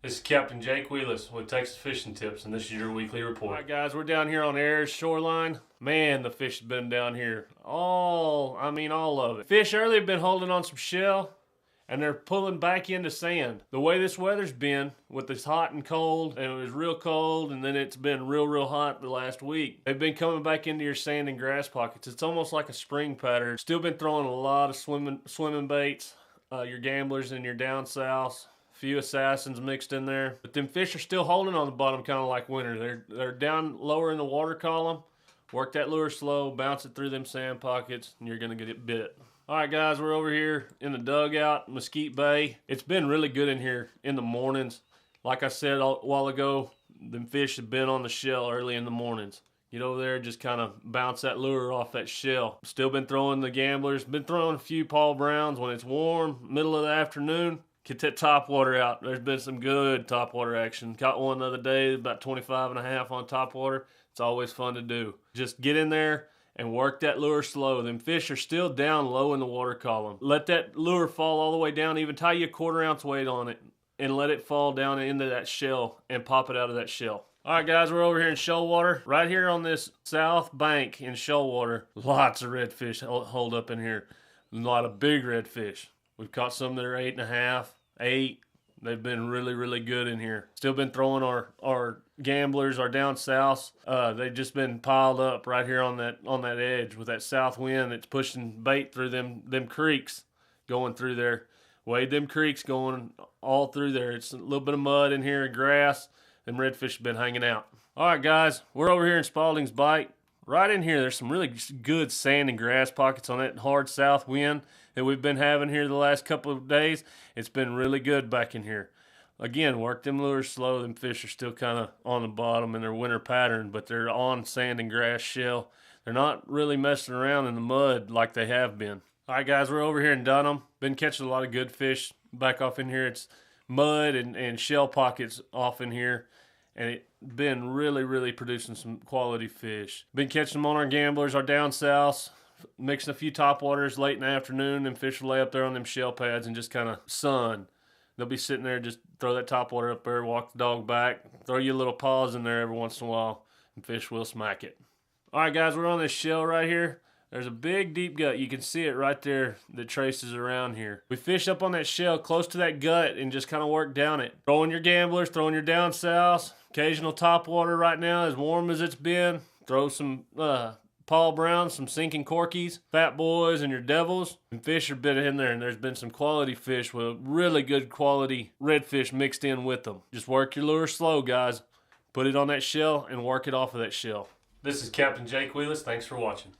This is Captain Jake Wheelis with Texas Fishing Tips, and this is your weekly report. All right, guys, we're down here on Ayers shoreline. Man, the fish has been down here. All of it. Fish earlier have been holding on some shell, and they're pulling back into sand. The way this weather's been, with this hot and cold, and it was real cold, and then it's been real hot the last week, they've been coming back into your sand and grass pockets. It's almost like a spring pattern. Still been throwing a lot of swimming baits, your gamblers and your down souths. Few assassins mixed in there, but them fish are still holding on the bottom, kind of like winter. They're down lower in the water column. Work that lure slow, bounce it through them sand pockets, and you're gonna get it bit. All right, guys, we're over here in the dugout, Mesquite Bay. It's been really good in here in the mornings. Like I said a while ago, them fish have been on the shell early in the mornings. Get over there, just kind of bounce that lure off that shell. Still been throwing the gamblers, been throwing a few Paul Browns when it's warm, middle of the afternoon. Get that topwater out. There's been some good topwater action. Caught one the other day, about 25.5 on topwater. It's always fun to do. Just get in there and work that lure slow. Them fish are still down low in the water column. Let that lure fall all the way down. Even tie you a 1/4 ounce weight on it and let it fall down into that shell and pop it out of that shell. All right, guys, we're over here in shoal water. Right here on this south bank in shoal water, lots of redfish hold up in here. A lot of big redfish. We've caught some that are 8.5, 8. They've been really good in here. Still been throwing our gamblers, our down souths. They've just been piled up right here on that edge with that south wind that's pushing bait through them creeks going through there. Wade them creeks going all through there. It's a little bit of mud in here and grass. Them redfish have been hanging out. All right, guys, we're over here in Spalding's Bite. Right in here, there's some really good sand and grass pockets on that hard south wind that we've been having here the last couple of days. It's been really good back in here. Again, work them lures slow. Them fish are still kind of on the bottom in their winter pattern, but they're on sand and grass shell. They're not really messing around in the mud like they have been. All right, guys, we're over here in Dunham. Been catching a lot of good fish back off in here. It's mud and shell pockets off in here. And it's been really producing some quality fish. Been catching them on our gamblers, our down souths, mixing a few topwaters late in the afternoon, and fish will lay up there on them shell pads and just kind of sun. They'll be sitting there, just throw that topwater up there, walk the dog back, throw you a little pause in there every once in a while, and fish will smack it. All right, guys, we're on this shell right here. There's a big deep gut. You can see it right there that traces around here. We fish up on that shell close to that gut and just kind of work down it. Throwing your gamblers, throwing your down souths. Occasional topwater right now, as warm as it's been. Throw some Paul Browns, some sinking corkies, fat boys, and your devils. And fish are bit in there, and there's been some quality fish with really good quality redfish mixed in with them. Just work your lure slow, guys. Put it on that shell and work it off of that shell. This is Captain Jake Wheelis. Thanks for watching.